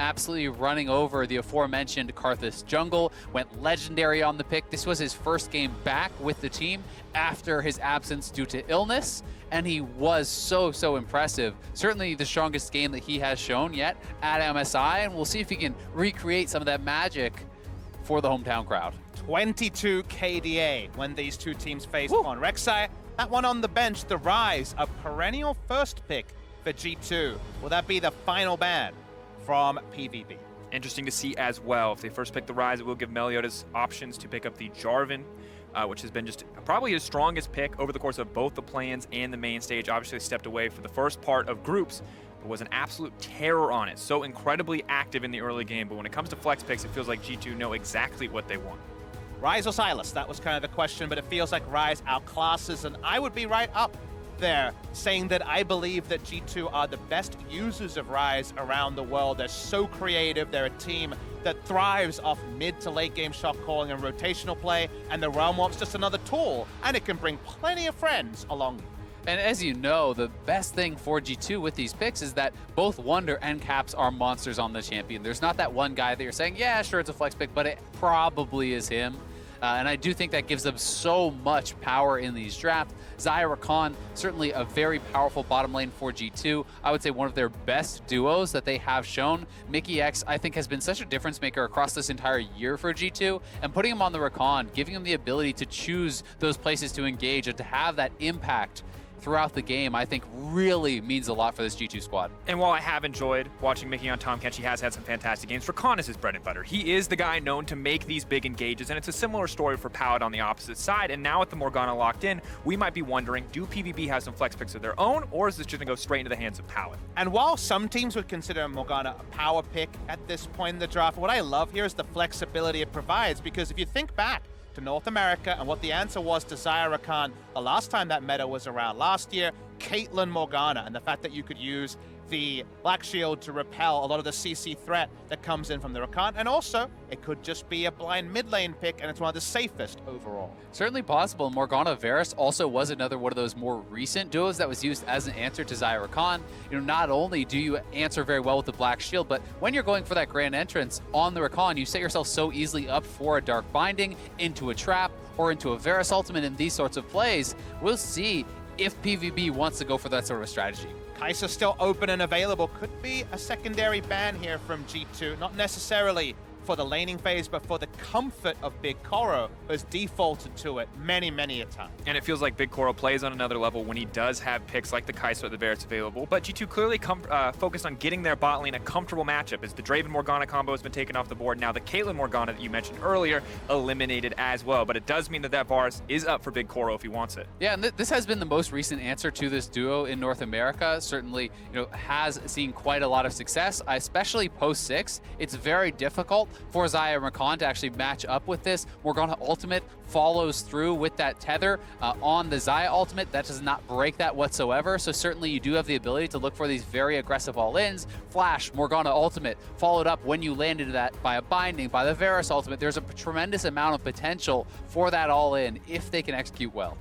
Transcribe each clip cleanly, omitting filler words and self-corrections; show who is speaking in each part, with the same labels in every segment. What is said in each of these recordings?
Speaker 1: absolutely running over the aforementioned Karthus jungle, went legendary on the pick. This was his first game back with the team after his absence due to illness, and he was so impressive. Certainly the strongest game that he has shown yet at MSI, and we'll see if he can recreate some of that magic for the hometown crowd.
Speaker 2: 22 KDA when these two teams faced on Rek'Sai. That one on the bench, the Ryze, a perennial first pick for G2. Will that be the final ban from PVB?
Speaker 3: Interesting to see as well. If they first pick the Ryze, it will give Meliodas options to pick up the Jarvan, which has been just probably his strongest pick over the course of both the plans and the main stage. Obviously stepped away for the first part of groups, but was an absolute terror on it. So incredibly active in the early game, but when it comes to flex picks, it feels like G2 know exactly what they want.
Speaker 2: Ryze or Sylas? That was kind of the question, but it feels like Ryze outclasses, and I would be right up there saying that I believe that G2 are the best users of Ryze around the world. They're so creative. They're a team that thrives off mid to late game shot calling and rotational play, and the Realm Warp's just another tool, and it can bring plenty of friends along.
Speaker 1: And as you know, the best thing for G2 with these picks is that both Wunder and Caps are monsters on the champion. There's not that one guy that you're saying, yeah, sure, it's a flex pick, but it probably is him. And I do think that gives them so much power in these drafts. Xayah Rakan, certainly a very powerful bottom lane for G2. I would say one of their best duos that they have shown. Mykix, I think, has been such a difference maker across this entire year for G2. And putting him on the Rakan, giving him the ability to choose those places to engage and to have that impact throughout the game, I think really means a lot for this G2 squad.
Speaker 3: And while I have enjoyed watching Mickey on Tahm Kench, he has had some fantastic games. Rakan is his bread and butter. He is the guy known to make these big engages, and it's a similar story for Pawd on the opposite side. And now with the Morgana locked in, we might be wondering, do PVB have some flex picks of their own, or is this just gonna go straight into the hands of Pawd?
Speaker 2: And while some teams would consider Morgana a power pick at this point in the draft, what I love here is the flexibility it provides, because if you think back to North America and what the answer was to Xayah Rakan the last time that meta was around last year, Caitlyn Morgana, and the fact that you could use the Black Shield to repel a lot of the CC threat that comes in from the Rakan, and also it could just be a blind mid lane pick, and it's one of the safest overall.
Speaker 1: Certainly possible. Morgana Varus also was another one of those more recent duos that was used as an answer to Xayah Rakan. You know, not only do you answer very well with the Black Shield, but when you're going for that grand entrance on the Rakan, you set yourself so easily up for a Dark Binding, into a trap, or into a Varus ultimate in these sorts of plays. We'll see if PVB wants to go for that sort of a strategy.
Speaker 2: Kai'Sa still open and available. Could be a secondary ban here from G2. Not necessarily for the laning phase, but for the comfort of BigKoro, who has defaulted to it many a time.
Speaker 3: And it feels like BigKoro plays on another level when he does have picks like the Kai'Sa or the Varus available. But G2 clearly focused on getting their bot lane a comfortable matchup, as the Draven Morgana combo has been taken off the board. Now the Caitlyn Morgana that you mentioned earlier eliminated as well. But it does mean that that Varus is up for BigKoro if he wants it.
Speaker 1: Yeah, and this has been the most recent answer to this duo in North America. Certainly, you know, has seen quite a lot of success, especially post 6. It's very difficult for Xayah Rakan to actually match up with this. Morgana ultimate follows through with that tether on the Xayah ultimate. That does not break that whatsoever. So certainly you do have the ability to look for these very aggressive all-ins. Flash, Morgana ultimate, followed up when you land into that by a binding, by the Varus ultimate. There's a tremendous amount of potential for that all-in if they can execute well.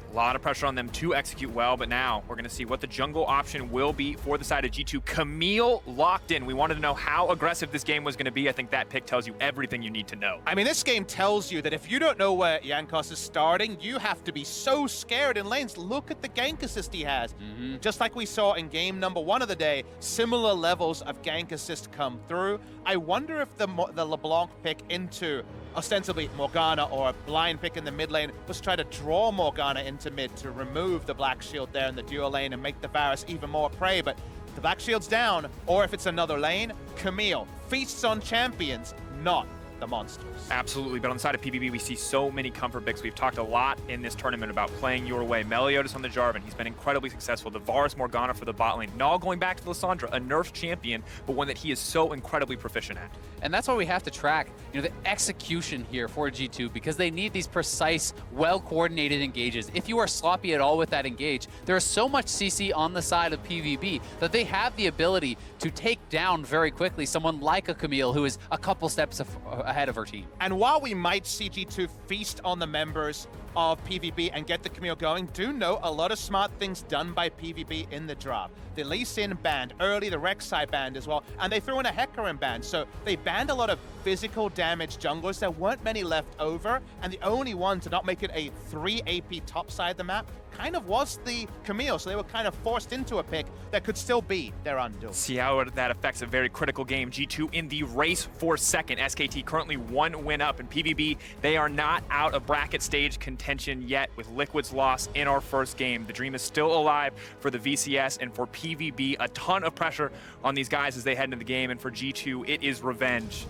Speaker 3: A lot of pressure on them to execute well, but now we're going to see what the jungle option will be for the side of G2. Camille locked in. We wanted to know how aggressive this game was going to be. I think that pick tells you everything you need to know.
Speaker 2: I mean, this game tells you that if you don't know where Jankos is starting, you have to be so scared in lanes. Look at the gank assist he has. Just like we saw in game number 1 of the day, similar levels of gank assist come through. I wonder if the LeBlanc pick into ostensibly Morgana or a blind pick in the mid lane was try to draw Morgana into mid to remove the Black Shield there in the dual lane and make the Varus even more prey, but the Black Shield's down, or if it's another lane, Camille feasts on champions, not the monsters.
Speaker 3: Absolutely, but on the side of PVB, we see so many comfort picks. We've talked a lot in this tournament about playing your way. Meliodas on the Jarvan, he's been incredibly successful. The Varus Morgana for the bot lane. Naul going back to Lissandra, a nerfed champion, but one that he is so incredibly proficient at.
Speaker 1: And that's why we have to track, you know, the execution here for G2, because they need these precise, well-coordinated engages. If you are sloppy at all with that engage, there is so much CC on the side of PVB that they have the ability to take down very quickly someone like a Camille who is a couple steps ahead of her team.
Speaker 2: And while we might see G2 feast on the members of PVB and get the Camille going, do note a lot of smart things done by PVB in the draft. The Lee Sin banned early, the Rek'Sai banned as well, and they threw in a Hecarim ban. So they banned a lot of physical damage junglers. There weren't many left over, and the only one to not make it a 3 AP top side of the map kind of was the Camille. So they were kind of forced into a pick that could still be their undoing.
Speaker 3: See how that affects a very critical game. G2 in the race for second. SKT currently 1 win up, and PVB, they are not out of bracket stage contention yet with Liquid's loss in our first game. The dream is still alive for the VCS and for PVB. A ton of pressure on these guys as they head into the game, and for G2, it is revenge.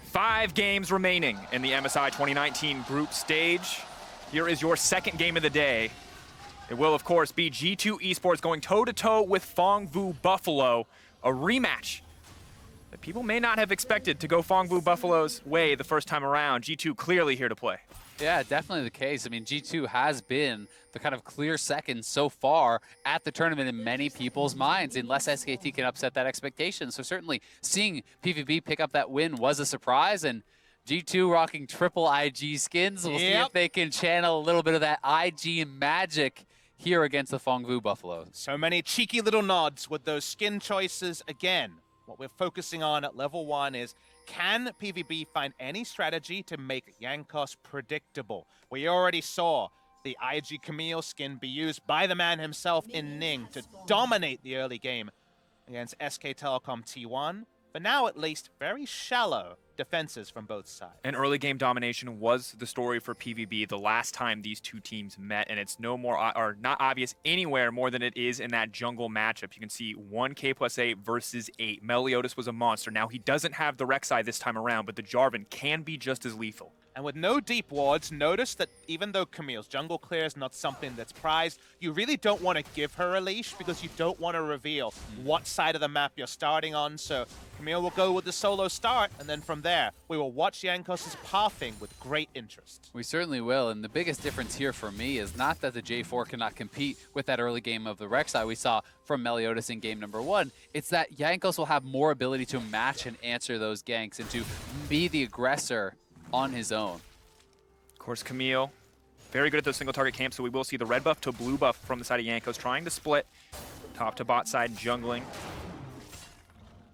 Speaker 3: Five games remaining in the MSI 2019 group stage. Here is your second game of the day. It will, of course, be G2 eSports going toe-to-toe with Phong Vũ Buffalo, a rematch that people may not have expected to go Phong Vũ Buffalo's way the first time around. G2 clearly here to play.
Speaker 1: Yeah, definitely the case. I mean, G2 has been the kind of clear second so far at the tournament in many people's minds, unless SKT can upset that expectation. So certainly seeing PVB pick up that win was a surprise, and G2 rocking triple IG skins. We'll see if they can channel a little bit of that IG magic here against the Phong Vũ Buffalo.
Speaker 2: So many cheeky little nods with those skin choices. Again, what we're focusing on at level 1 is, can PVB find any strategy to make Jankos predictable? We already saw the IG Camille skin be used by the man himself in Ning to dominate the early game against SK Telecom T1. But now, at least, very shallow defenses from both sides.
Speaker 3: And early game domination was the story for PVB the last time these two teams met, and it's no more or not obvious anywhere more than it is in that jungle matchup. You can see 1K+8 versus 8. Meliodas was a monster. Now he doesn't have the Rek'Sai this time around, but the Jarvan can be just as lethal.
Speaker 2: And with no deep wards, notice that even though Camille's jungle clear is not something that's prized, you really don't want to give her a leash because you don't want to reveal what side of the map you're starting on. So Camille will go with the solo start, and then from there, we will watch Jankos' pathing with great interest.
Speaker 1: We certainly will, and the biggest difference here for me is not that the J4 cannot compete with that early game of the Rek'Sai we saw from Meliodas in game number 1. It's that Jankos will have more ability to match and answer those ganks and to be the aggressor on his own.
Speaker 3: Of course, Camille, very good at those single target camps, so we will see the red buff to blue buff from the side of Jankos, trying to split top to bot side jungling.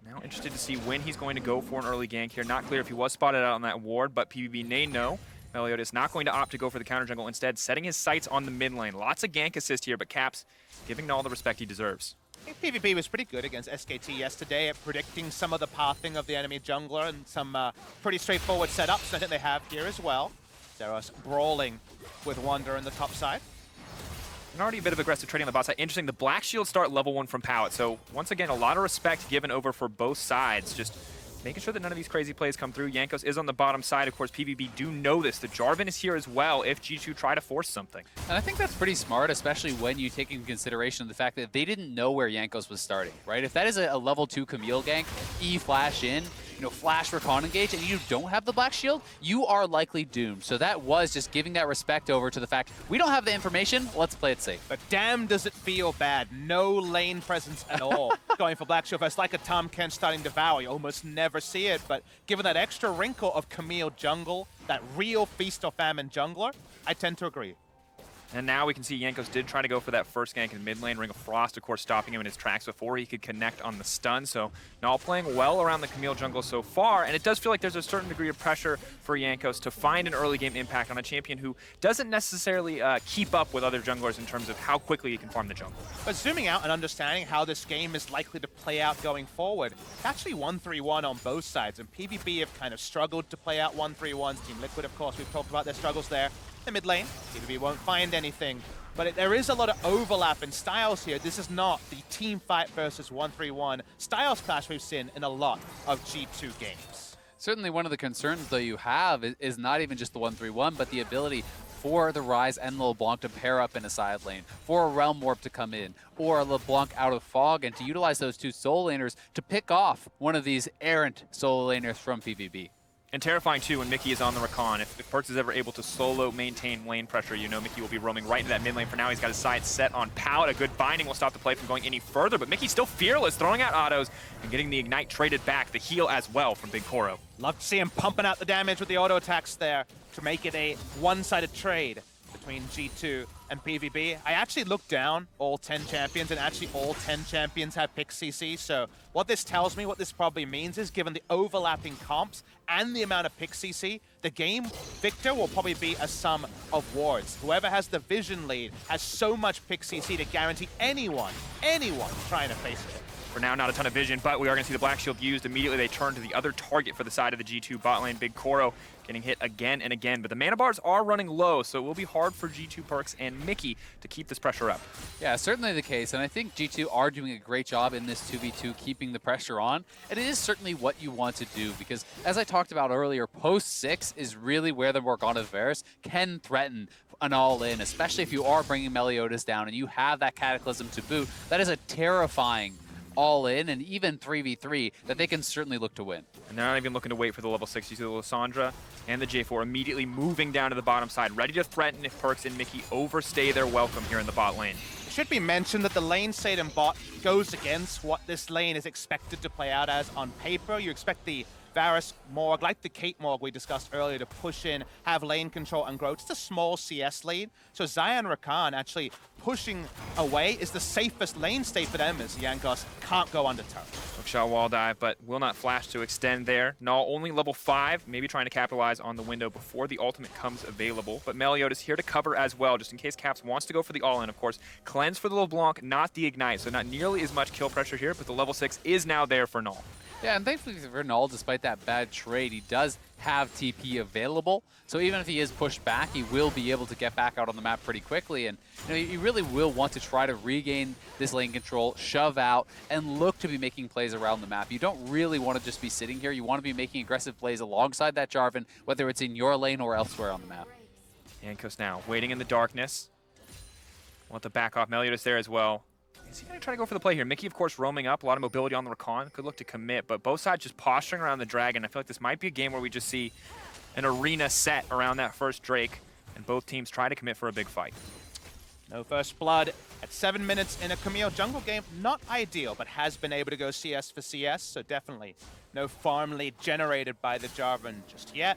Speaker 3: Now interested to see when he's going to go for an early gank here. Not clear if he was spotted out on that ward, but PVB may know. Meliodas not going to opt to go for the counter jungle, instead setting his sights on the mid lane. Lots of gank assist here, but Caps giving Naul the respect he deserves.
Speaker 2: I think PvP was pretty good against SKT yesterday at predicting some of the pathing of the enemy jungler and some pretty straightforward setups I think they have here as well. Zeros brawling with Wunder in the top side.
Speaker 3: And already a bit of aggressive trading on the bot side. Interesting, the Black Shield start level 1 from Powit. So once again, a lot of respect given over for both sides. Just making sure that none of these crazy plays come through. Jankos is on the bottom side. Of course, PVB do know this. The Jarvan is here as well if G2 try to force something.
Speaker 1: And I think that's pretty smart, especially when you take into consideration the fact that they didn't know where Jankos was starting, right? If that is a level 2 Camille gank, flash in, flash recon engage, and you don't have the Black Shield, you are likely doomed. So that was just giving that respect over to the fact, we don't have the information, let's play it safe.
Speaker 2: But damn does it feel bad. No lane presence at all. Going for Black Shield. It's like a Tom Kent starting Devour. You almost never see it, but given that extra wrinkle of Camille jungle, that real feast or famine jungler, I tend to agree.
Speaker 3: And now we can see Jankos did try to go for that first gank in mid lane. Ring of Frost, of course, stopping him in his tracks before he could connect on the stun. So Naul playing well around the Camille jungle so far, and it does feel like there's a certain degree of pressure for Jankos to find an early game impact on a champion who doesn't necessarily keep up with other junglers in terms of how quickly he can farm the jungle.
Speaker 2: But zooming out and understanding how this game is likely to play out going forward, it's actually 1-3-1 on both sides, and PvB have kind of struggled to play out 1-3-1s. Team Liquid, of course, we've talked about their struggles there. The mid lane, PvB won't find anything, but there is a lot of overlap in styles here. This is not the team fight versus 1-3-1 styles clash we've seen in a lot of G2 games.
Speaker 1: Certainly one of the concerns, though, you have is not even just the 1-3-1, but the ability for the Ryze and LeBlanc to pair up in a side lane, for a Realm Warp to come in, or a LeBlanc out of Fog, and to utilize those two solo laners to pick off one of these errant solo laners from PvB.
Speaker 3: And terrifying too when Mickey is on the Rakan. If PerkZ is ever able to solo maintain lane pressure, you know Mickey will be roaming right into that mid lane. For now, he's got his sights set on Pout. A good binding will stop the play from going any further, but Mickey's still fearless, throwing out autos and getting the Ignite traded back. The heal as well from BigKoro.
Speaker 2: Love to see him pumping out the damage with the auto attacks there to make it a one-sided trade between G2 and PVB. I actually looked down all 10 champions, and actually all 10 champions have pick CC. So what this tells me, what this probably means is, given the overlapping comps and the amount of pick CC, the game victor will probably be a sum of wards. Whoever has the vision lead has so much pick CC to guarantee anyone trying to face it.
Speaker 3: For now, not a ton of vision, but we are going to see the Black Shield used. Immediately, they turn to the other target for the side of the G2 bot lane. BigKoro getting hit again and again, but the mana bars are running low, so it will be hard for G2 PerkZ and Mickey to keep this pressure up. Yeah,
Speaker 1: certainly the case, and I think G2 are doing a great job in this 2v2, keeping the pressure on, and it is certainly what you want to do, because as I talked about earlier, post 6 is really where the Morgana Varus can threaten an all-in, especially if you are bringing Meliodas down and you have that Cataclysm to boot. That is a terrifying all-in, and even 3v3 that they can certainly look to win.
Speaker 3: And they're not even looking to wait for the level 6. You see the Lissandra and the J4 immediately moving down to the bottom side, ready to threaten if PerkZ and Mickey overstay their welcome here in the bot lane.
Speaker 2: It should be mentioned that the lane state in bot goes against what this lane is expected to play out as on paper. You expect the Varus Morg, like the Kate Morg we discussed earlier, to push in, have lane control, and grow. It's a small CS lead, so Xayah and Rakan actually pushing away is the safest lane state for them, as Jankos can't go under turret.
Speaker 3: Hookshot wall dive, but will not flash to extend there. Naul only level 5, maybe trying to capitalize on the window before the ultimate comes available. But Meliodas here to cover as well, just in case Caps wants to go for the all-in, of course. Cleanse for the LeBlanc, not the Ignite, so not nearly as much kill pressure here, but the level 6 is now there for Naul.
Speaker 1: Yeah, and thankfully for Naul, despite that bad trade, he does have TP available. So even if he is pushed back, he will be able to get back out on the map pretty quickly. And you know, you really will want to try to regain this lane control, shove out, and look to be making plays around the map. You don't really want to just be sitting here. You want to be making aggressive plays alongside that Jarvan, whether it's in your lane or elsewhere on the map.
Speaker 3: Jankos now waiting in the darkness. Want to back off Meliodas there as well. Is he going to try to go for the play here? Mickey, of course, roaming up. A lot of mobility on the Rakan. Could look to commit, but both sides just posturing around the Dragon. I feel like this might be a game where we just see an arena set around that first Drake, and both teams try to commit for a big fight.
Speaker 2: No first blood at 7 minutes in a Camille jungle game. Not ideal, but has been able to go CS for CS, so definitely no farm lead generated by the Jarvan just yet.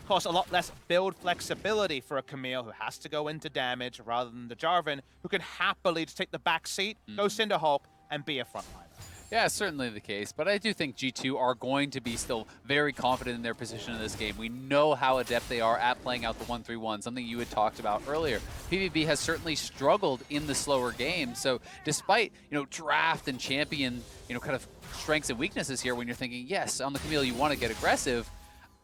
Speaker 2: Of course, a lot less build flexibility for a Camille who has to go into damage rather than the Jarvan, who can happily just take the back seat, go Cinderhulk, and be a frontliner.
Speaker 1: Yeah, certainly the case, but I do think G2 are going to be still very confident in their position in this game. We know how adept they are at playing out the 1-3-1, something you had talked about earlier. PVB has certainly struggled in the slower game, so despite, draft and champion, kind of strengths and weaknesses here when you're thinking, yes, on the Camille you want to get aggressive,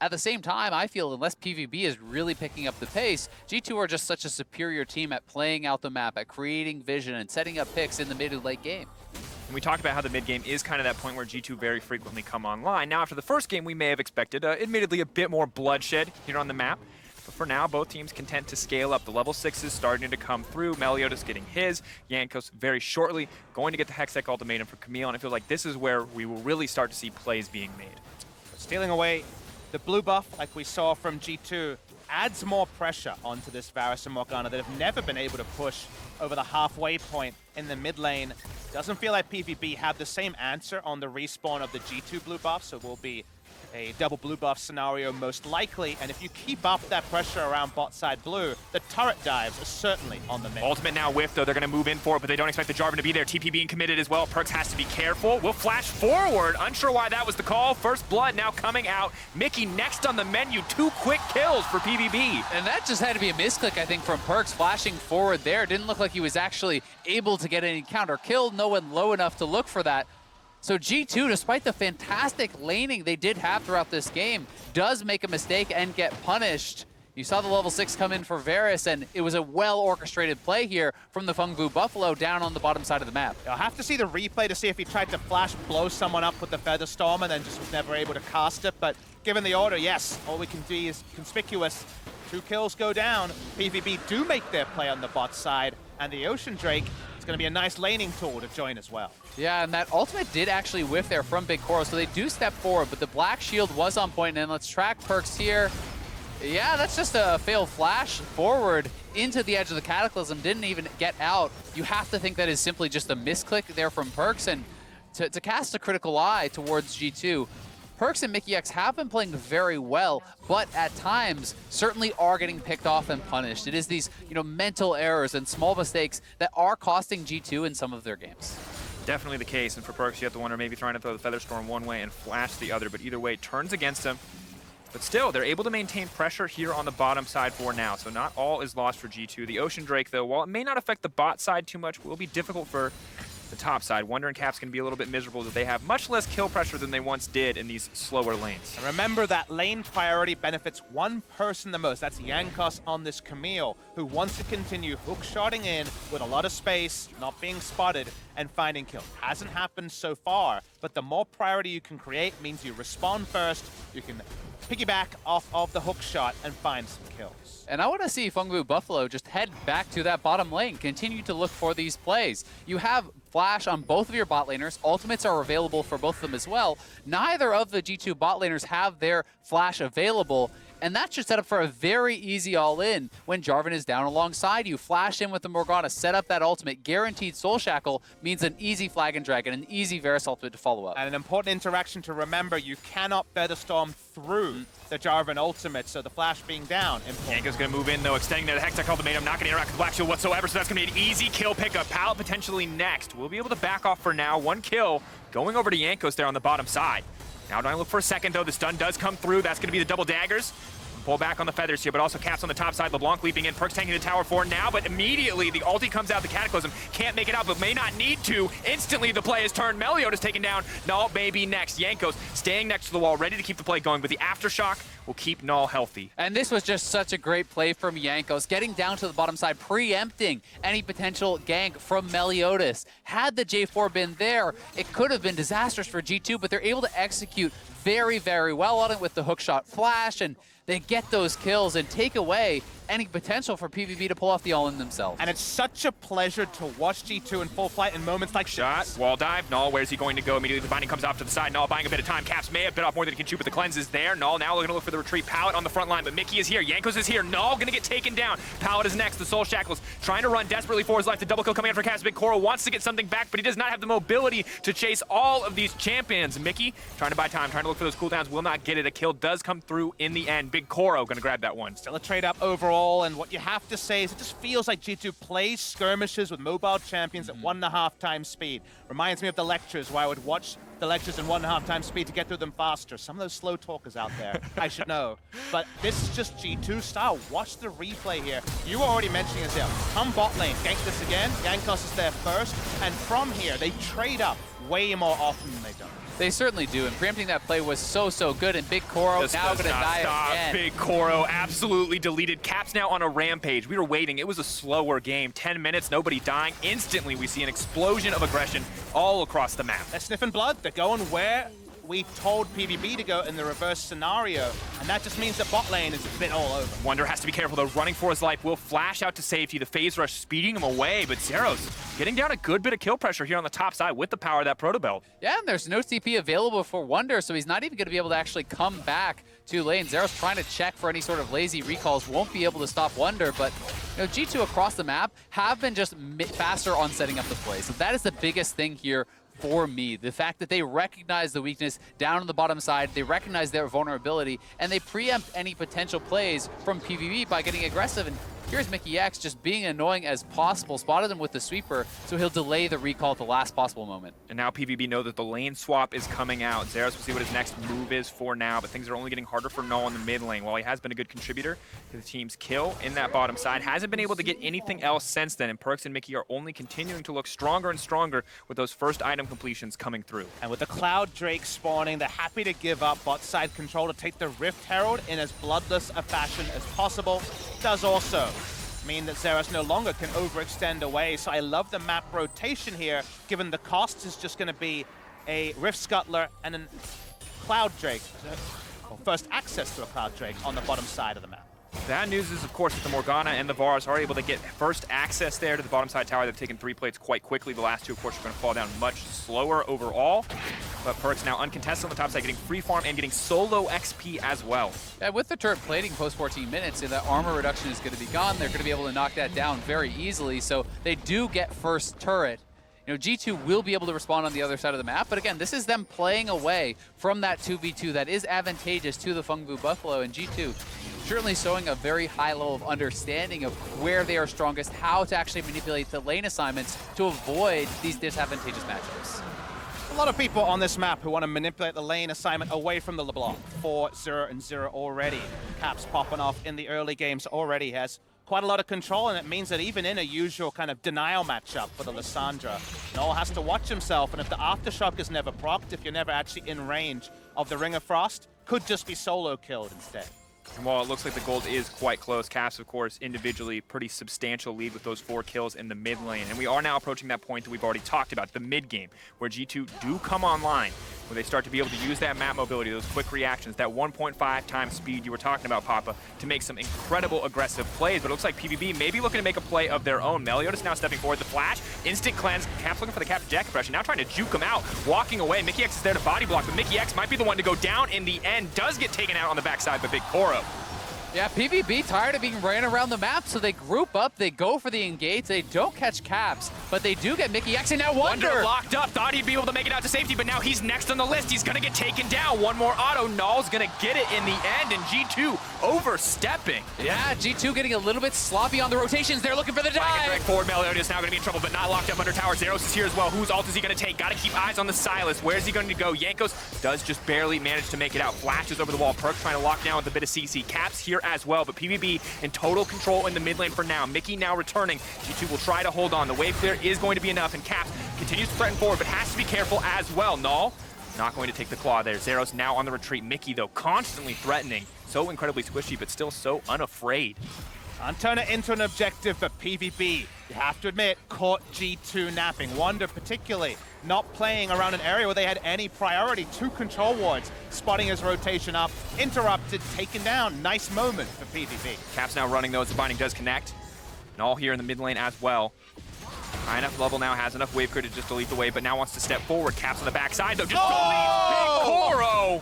Speaker 1: at the same time, I feel unless PVB is really picking up the pace, G2 are just such a superior team at playing out the map, at creating vision, and setting up picks in the mid and late game.
Speaker 3: And we talked about how the mid game is kind of that point where G2 very frequently come online. Now, after the first game, we may have expected, admittedly, a bit more bloodshed here on the map. But for now, both teams content to scale up. The level 6 is starting to come through. Meliodas getting his. Jankos very shortly going to get the Hextech ultimatum for Camille. And I feel like this is where we will really start to see plays being made.
Speaker 2: Stealing away the blue buff, like we saw from G2, adds more pressure onto this Varus and Morgana that have never been able to push over the halfway point in the mid lane. Doesn't feel like PVB have the same answer on the respawn of the G2 blue buff, so will be a double blue buff scenario most likely, and if you keep up that pressure around bot side blue, the turret dives are certainly on the mid.
Speaker 3: Ultimate now whiff, though. They're going to move in for it, but they don't expect the Jarvan to be there. TP being committed as well. PerkZ has to be careful. Will flash forward. Unsure why that was the call. First blood now coming out. Mickey next on the menu. 2 quick kills for PVB.
Speaker 1: And that just had to be a misclick, I think, from PerkZ flashing forward there. Didn't look like he was actually able to get any counter kill. No one low enough to look for that. So G2, despite the fantastic laning they did have throughout this game, does make a mistake and get punished. You saw the level 6 come in for Varus, and it was a well-orchestrated play here from the Phong Vũ Buffalo down on the bottom side of the map.
Speaker 2: I'll have to see the replay to see if he tried to flash blow someone up with the Feather Storm and then just was never able to cast it, but given the order, yes, all we can do is conspicuous. 2 kills go down. PVB do make their play on the bot side, and the Ocean Drake It's going to be a nice laning tool to join as well.
Speaker 1: Yeah, and that ultimate did actually whiff there from BigKoro, so they do step forward, but the black shield was on point, and let's track PerkZ here. Yeah, that's just a failed flash forward into the edge of the Cataclysm, didn't even get out. You have to think that is simply just a misclick there from PerkZ, and to cast a critical eye towards G2, PerkZ and Mykix have been playing very well, but at times certainly are getting picked off and punished. It is these, mental errors and small mistakes that are costing G2 in some of their games.
Speaker 3: Definitely the case, and for PerkZ, you have to wonder maybe trying to throw the Featherstorm one way and flash the other, but either way, it turns against him. But still, they're able to maintain pressure here on the bottom side for now, so not all is lost for G2. The Ocean Drake, though, while it may not affect the bot side too much, will be difficult for the top side. Wunder and Cap's going to be a little bit miserable that they have much less kill pressure than they once did in these slower lanes.
Speaker 2: And remember that lane priority benefits one person the most. That's Jankos on this Camille, who wants to continue hook-shotting in with a lot of space, not being spotted, and finding kills. Hasn't happened so far, but the more priority you can create means you respawn first, you can piggyback off of the hook shot and find some kills.
Speaker 1: And I want to see Phong Vũ Buffalo just head back to that bottom lane, continue to look for these plays. You have flash on both of your bot laners. Ultimates are available for both of them as well. Neither of the G2 bot laners have their flash available, and that should set up for a very easy all-in when Jarvan is down alongside you. Flash in with the Morgana, set up that ultimate. Guaranteed Soul Shackle means an easy Flag and Dragon, an easy Varus ultimate to follow up.
Speaker 2: And an important interaction to remember, you cannot Featherstorm through the Jarvan ultimate, so the flash being down.
Speaker 3: Jankos going to move in, though, extending their Hextech ultimate. I'm not going to interact with Black Shield whatsoever, so that's going to be an easy kill pickup. Pallet potentially next. We'll be able to back off for now. One kill going over to Jankos there on the bottom side. Now don't look for a second, though. The stun does come through. That's going to be the double daggers. Pull back on the feathers here, but also Caps on the top side. LeBlanc leaping in. PerkZ taking the tower for now, but immediately the ulti comes out. The Cataclysm can't make it out, but may not need to. Instantly the play is turned. Meliodas taken down. Naul may be next. Jankos staying next to the wall, ready to keep the play going, but the Aftershock will keep Naul healthy.
Speaker 1: And this was just such a great play from Jankos, getting down to the bottom side, preempting any potential gank from Meliodas. Had the J4 been there, it could have been disastrous for G2, but they're able to execute very, very well on it with the hookshot flash, and they get those kills and take away any potential for PVB to pull off the all-in themselves.
Speaker 2: And it's such a pleasure to watch G2 in full flight in moments like
Speaker 3: Shot,
Speaker 2: this.
Speaker 3: wall dive, Naul, where's he going to go? Immediately the binding comes off to the side. Naul buying a bit of time. Caps may have bit off more than he can chew, but the cleanse is there. Naul now looking to look for the retreat. Pallet on the front line, but Mickey is here. Jankos is here. Naul gonna get taken down. Pallet is next. The Soul Shackles trying to run desperately for his life. The double kill coming in for Caps. BigKoro wants to get something back, but he does not have the mobility to chase all of these champions. Mickey trying to buy time, trying to look for those cooldowns, will not get it. A kill does come through in the end. BigKoro gonna grab that one.
Speaker 2: Still a trade up overall, and what you have to say is it just feels like G2 plays skirmishes with mobile champions at 1.5 times speed. Reminds me of the lectures where I would watch the lectures in 1.5 times speed to get through them faster. Some of those slow talkers out there, I should know. But this is just G2 style. Watch the replay here. You were already mentioning it here. Come bot lane, gank this again. Jankos is there first, and from here they trade up way more often than they don't.
Speaker 1: They certainly do, and preempting that play was so good, and BigKoro now going to die again.
Speaker 3: BigKoro absolutely deleted. Caps now on a rampage. We were waiting. It was a slower game. 10 minutes, nobody dying. Instantly, we see an explosion of aggression all across the map.
Speaker 2: They're sniffing blood. They're going where we told PVB to go in the reverse scenario, and that just means the bot lane is a bit all over.
Speaker 3: Wunder has to be careful, though. Running for his life, will flash out to safety. The phase rush speeding him away, but Zeros getting down a good bit of kill pressure here on the top side with the power of that Proto Belt.
Speaker 1: Yeah, and there's no TP available for Wunder, so he's not even going to be able to actually come back to lane. Zeros trying to check for any sort of lazy recalls, won't be able to stop Wunder, but G2 across the map have been just faster on setting up the play. So that is the biggest thing here for me. The fact that they recognize the weakness down on the bottom side, they recognize their vulnerability, and they preempt any potential plays from PVB by getting aggressive. And here's Mykix just being annoying as possible, spotted him with the sweeper, so he'll delay the recall at the last possible moment.
Speaker 3: And now PVB know that the lane swap is coming out. Zeros will see what his next move is for now, but things are only getting harder for Naul in the mid lane. While he has been a good contributor to the team's kill in that bottom side, hasn't been able to get anything else since then, and PerkZ and Mickey are only continuing to look stronger and stronger with those first item completions coming through.
Speaker 2: And with the Cloud Drake spawning, they're happy to give up bot side control to take the Rift Herald in as bloodless a fashion as possible. Does also mean that Zeros no longer can overextend away, so I love the map rotation here, given the cost is just going to be a Rift Scuttler and a Cloud Drake, or first access to a Cloud Drake on the bottom side of the map.
Speaker 3: Bad news is, of course, that the Morgana and the Varus are able to get first access there to the bottom side tower. They've taken 3 plates quite quickly. The last 2, of course, are going to fall down much slower overall. But Perk's now uncontested on the top side, getting free farm and getting solo XP as well.
Speaker 1: Yeah, with the turret plating post 14 minutes, that armor reduction is going to be gone. They're going to be able to knock that down very easily. So they do get first turret. G2 will be able to respond on the other side of the map, but again, this is them playing away from that 2v2 that is advantageous to the Phong Vũ Buffalo, and G2 certainly showing a very high level of understanding of where they are strongest, how to actually manipulate the lane assignments to avoid these disadvantageous matchups.
Speaker 2: A lot of people on this map who want to manipulate the lane assignment away from the LeBlanc. 4-0-0 already. Caps popping off in the early games already has quite a lot of control, and it means that even in a usual kind of denial matchup for the Lissandra, Naul has to watch himself, and if the Aftershock is never procced, if you're never actually in range of the Ring of Frost, could just be solo killed instead.
Speaker 3: And while it looks like the gold is quite close, Caps, of course, individually pretty substantial lead with those 4 kills in the mid lane. And we are now approaching that point that we've already talked about, the mid game, where G2 do come online, where they start to be able to use that map mobility, those quick reactions, that 1.5 times speed you were talking about, Papa, to make some incredible aggressive plays. But it looks like PVB may be looking to make a play of their own. Meliodas now stepping forward, the flash, instant cleanse, Caps looking for the Caps Jack compression, now trying to juke him out, walking away. Mykix is there to body block, but Mykix might be the one to go down in the end, does get taken out on the backside by BigKoro.
Speaker 1: Yeah, PVB tired of being ran around the map, so they group up, they go for the engage, they don't catch Caps, but they do get Mykix, and now Wunder
Speaker 3: locked up, thought he'd be able to make it out to safety, but now he's next on the list. He's gonna get taken down. One more auto, Naul's gonna get it in the end, and G2 overstepping.
Speaker 1: Yeah, G2 getting a little bit sloppy on the rotations. They're looking for the dive.
Speaker 3: Drag forward, Meliodas now gonna be in trouble, but not locked up under tower. Zeros is here as well. Whose ult is he gonna take? Gotta keep eyes on the Sylas. Where's he going to go? Jankos does just barely manage to make it out. Flashes over the wall. Perk trying to lock down with a bit of CC. Caps here as well, but PVB in total control in the mid lane for now. Mickey now returning. G2 will try to hold on. The wave clear is going to be enough, and Caps continues to threaten forward, but has to be careful as well. Naul not going to take the claw there. Zeros now on the retreat. Mickey, though, constantly threatening. So incredibly squishy, but still so unafraid.
Speaker 2: And turn it into an objective for PVB. You have to admit, caught G2 napping. Wunder particularly not playing around an area where they had any priority. 2 control wards, spotting his rotation up, interrupted, taken down. Nice moment for PVB.
Speaker 3: Caps now running though as the binding does connect. And all here in the mid lane as well. High enough level now, has enough wave clear to just delete the wave, but now wants to step forward. Caps on the backside though, just BigKoro!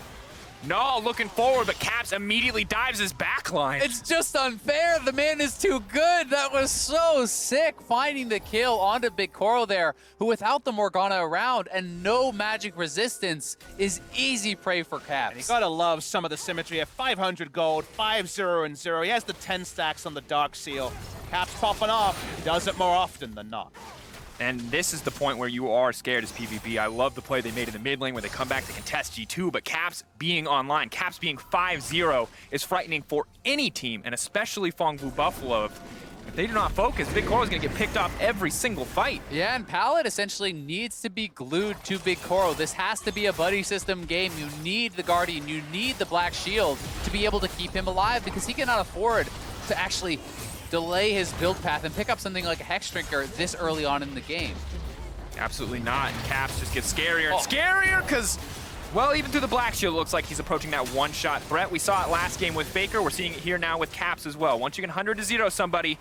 Speaker 3: Naul looking forward, but Caps immediately dives his backline.
Speaker 1: It's just unfair. The man is too good. That was so sick, finding the kill onto BigKoro there, who without the Morgana around and no magic resistance is easy prey for Caps.
Speaker 2: And you gotta love some of the symmetry at 500 gold, 5-0-0. He has the 10 stacks on the Dark Seal. Caps popping off. He does it more often than not.
Speaker 3: And this is the point where you are scared as PvP. I love the play they made in the mid lane where they come back to contest G2, but Caps being online, Caps being 5-0 is frightening for any team, and especially Phong Vũ Buffalo. If they do not focus, BigKoro is going to get picked off every single fight.
Speaker 1: Yeah, and Pallet essentially needs to be glued to BigKoro. This has to be a buddy system game. You need the Guardian, you need the Black Shield to be able to keep him alive, because he cannot afford to actually delay his build path and pick up something like a Hex Drinker this early on in the game.
Speaker 3: Absolutely not. And Caps just gets scarier and scarier because, well, even through the Black Shield, it looks like he's approaching that one-shot threat. We saw it last game with Faker. We're seeing it here now with Caps as well. Once you can 100-0 somebody,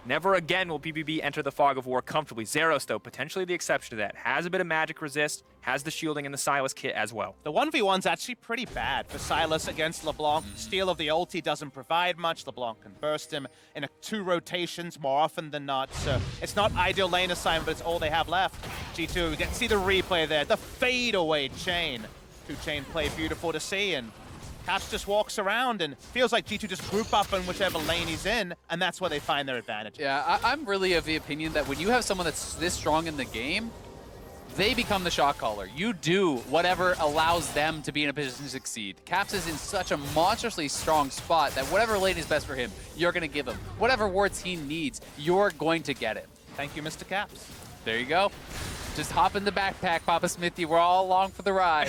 Speaker 3: never again will PvP enter the fog of war comfortably. Zeros, though, potentially the exception to that. Has a bit of magic resist, has the shielding and the Sylas kit as well.
Speaker 2: The 1v1's actually pretty bad for Sylas against LeBlanc. Steal of the ulti doesn't provide much. LeBlanc can burst him in 2 rotations more often than not. So it's not ideal lane assignment, but it's all they have left. G2, we get to see the replay there. The fadeaway chain. 2-chain play, beautiful to see. And Caps just walks around and feels like G2 just group up in whichever lane he's in, and that's where they find their advantage.
Speaker 1: Yeah, I'm really of the opinion that when you have someone that's this strong in the game, they become the shot caller. You do whatever allows them to be in a position to succeed. Caps is in such a monstrously strong spot that whatever lane is best for him, you're going to give him. Whatever wards he needs, you're going to get it.
Speaker 2: Thank you, Mr. Caps.
Speaker 1: There you go. Just hop in the backpack, Papasmithy. We're all along for the ride.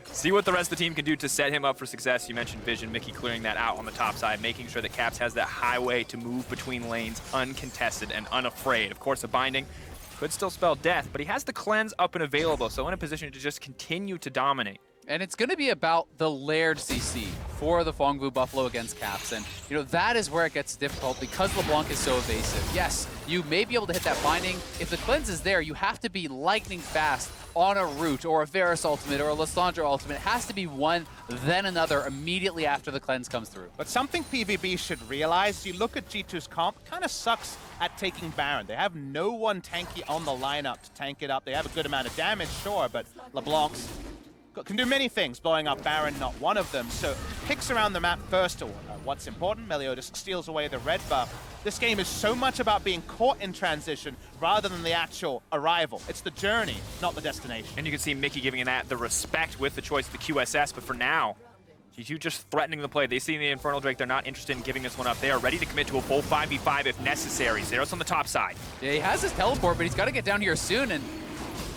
Speaker 3: See what the rest of the team can do to set him up for success. You mentioned Vision, Mickey clearing that out on the top side, making sure that Caps has that highway to move between lanes uncontested and unafraid. Of course, a binding could still spell death, but he has the cleanse up and available, so in a position to just continue to dominate.
Speaker 1: And it's going to be about the layered CC for the Phong Vũ Buffalo against Caps. And, you know, that is where it gets difficult because LeBlanc is so evasive. Yes, you may be able to hit that binding. If the cleanse is there, you have to be lightning fast on a Root or a Varus ultimate or a Lissandra ultimate. It has to be one, then another immediately after the cleanse comes through.
Speaker 2: But something PVB should realize, you look at G2's comp, kind of sucks at taking Baron. They have no one tanky on the lineup to tank it up. They have a good amount of damage, sure, but LeBlanc's can do many things, blowing up Baron, not one of them. So picks around the map first. What's important, Meliodas steals away the red buff. This game is so much about being caught in transition rather than the actual arrival. It's the journey, not the destination.
Speaker 3: And you can see Mickey giving that the respect with the choice of the QSS, but for now, G2 just threatening the play. They see the Infernal Drake. They're not interested in giving this one up. They are ready to commit to a full 5v5 if necessary. Zeros on the top side.
Speaker 1: Yeah, he has his teleport, but he's got to get down here soon. And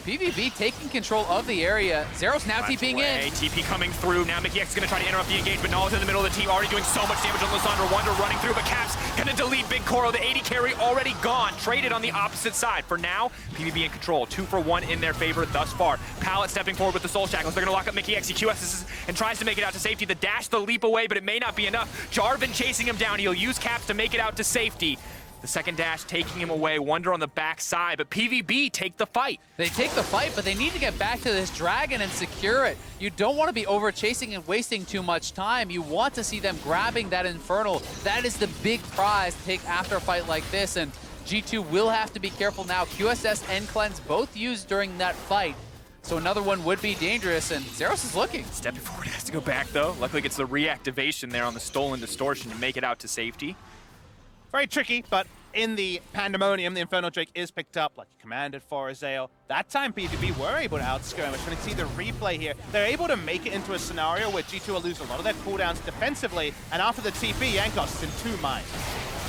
Speaker 1: PVB taking control of the area. Zeros now TPing in.
Speaker 3: TP coming through. Now Mykix is going to try to interrupt the engagement. Naul is in the middle of the team, already doing so much damage on Lissandra. Wunder running through, but Caps going to delete BigKoro. The AD carry already gone. Traded on the opposite side. For now, PVB in control. 2 for 1 in their favor thus far. Pallet stepping forward with the Soul Shackles. They're going to lock up Mykix. He QSs and tries to make it out to safety. The dash, the leap away, but it may not be enough. Jarvan chasing him down. He'll use Caps to make it out to safety. The second dash taking him away. Wunder on the backside, but PVB take the fight.
Speaker 1: They take the fight, but they need to get back to this dragon and secure it. You don't want to be over chasing and wasting too much time. You want to see them grabbing that Infernal. That is the big prize to take after a fight like this, and G2 will have to be careful now. QSS and Cleanse both used during that fight, so another one would be dangerous, and Zeros is looking.
Speaker 3: Stepping forward, has to go back though. Luckily gets the reactivation there on the stolen distortion to make it out to safety.
Speaker 2: Very tricky, but in the Pandemonium, the Infernal Drake is picked up like he commanded for Azael. That time PVB were able to outskirmish. When you see the replay here, they're able to make it into a scenario where G2 will lose a lot of their cooldowns defensively, and after the TP, Jankos is in 2 minds.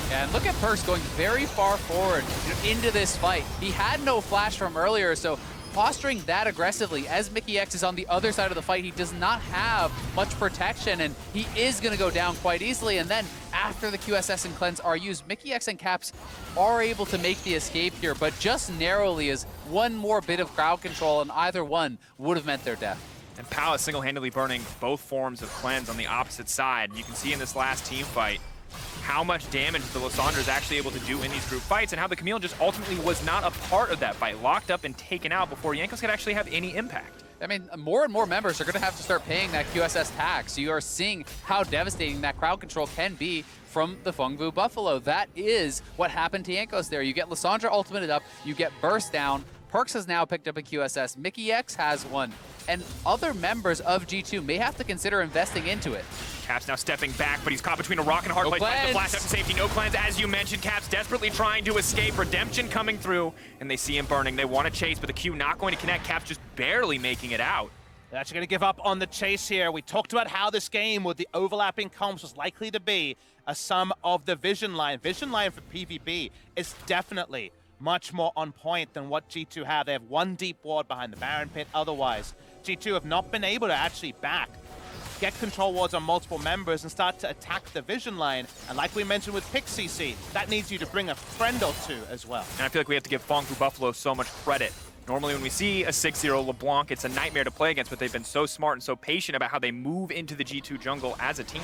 Speaker 1: Yeah, and look at PerkZ going very far forward into this fight. He had no flash from earlier, so posturing that aggressively as Mykix is on the other side of the fight, he does not have much protection, and he is going to go down quite easily. And then after the QSS and Cleanse are used, Mykix and Caps are able to make the escape here, but just narrowly, as one more bit of crowd control, and either one would have meant their death.
Speaker 3: And Palace single-handedly burning both forms of Cleanse on the opposite side. You can see in this last team fight how much damage the Lissandra is actually able to do in these group fights, and how the Camille just ultimately was not a part of that fight, locked up and taken out before Jankos could actually have any impact.
Speaker 1: I mean, more and more members are going to have to start paying that QSS tax. You are seeing how devastating that crowd control can be from the Phong Vũ Buffalo. That is what happened to Jankos there. You get Lissandra ultimated up, you get burst down. PerkZ has now picked up a QSS. Mykix has one. And other members of G2 may have to consider investing into it.
Speaker 3: Caps now stepping back, but he's caught between a rock and a hard place. The flash up to safety, no Cleanse, as you mentioned. Caps desperately trying to escape. Redemption coming through, and they see him burning. They want to chase, but the Q not going to connect. Caps just barely making it out.
Speaker 2: They're actually going to give up on the chase here. We talked about how this game with the overlapping comps was likely to be a sum of the vision line. Vision line for PVB is definitely much more on point than what G2 have. They have one deep ward behind the Baron pit. Otherwise, G2 have not been able to actually get control wards on multiple members and start to attack the vision line. And like we mentioned with PickCC, that needs you to bring a friend or two as well.
Speaker 3: And I feel like we have to give Phong Vũ Buffalo so much credit. Normally when we see a 6-0 LeBlanc, it's a nightmare to play against, but they've been so smart and so patient about how they move into the G2 jungle as a team.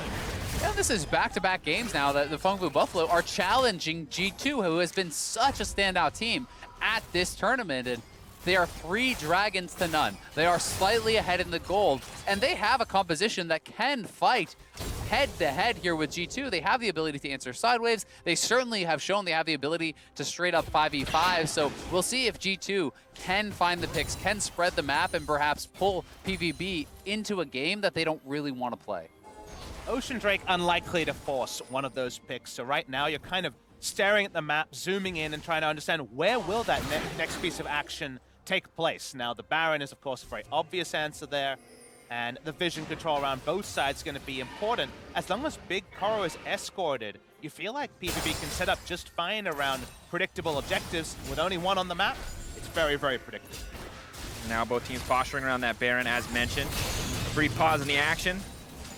Speaker 1: Yeah, this is back-to-back games now that the Phong Vũ Buffalo are challenging G2, who has been such a standout team at this tournament. And they are 3 dragons to none. They are slightly ahead in the gold, and they have a composition that can fight head-to-head here with G2. They have the ability to answer sideways. They certainly have shown they have the ability to straight-up 5v5, so we'll see if G2 can find the picks, can spread the map, and perhaps pull PVB into a game that they don't really want to play.
Speaker 2: Ocean Drake unlikely to force one of those picks, so right now you're kind of staring at the map, zooming in, and trying to understand where will that next piece of action take place. Now, the Baron is, of course, a very obvious answer there, and the vision control around both sides is going to be important. As long as BigKoro is escorted, you feel like PVB can set up just fine around predictable objectives. With only one on the map, it's very, very predictable.
Speaker 3: Now both teams posturing around that Baron, as mentioned. Brief pause in the action.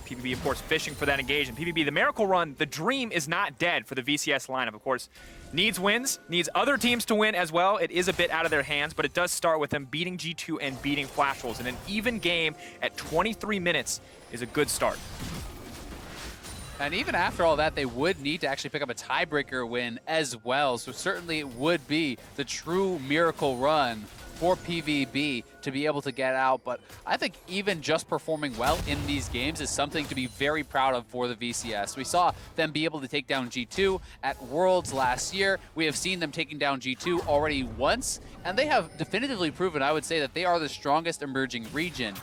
Speaker 3: PVB, of course, fishing for that engage. And PVB, the miracle run, the dream is not dead for the VCS lineup. Of course, needs wins, needs other teams to win as well. It is a bit out of their hands, but it does start with them beating G2 and beating Flash Wolves. And an even game at 23 minutes is a good start.
Speaker 1: And even after all that, they would need to actually pick up a tiebreaker win as well. So certainly it would be the true miracle run for PVB to be able to get out. But I think even just performing well in these games is something to be very proud of for the VCS. We saw them be able to take down G2 at Worlds last year. We have seen them taking down G2 already once, and they have definitively proven, I would say, that they are the strongest emerging region,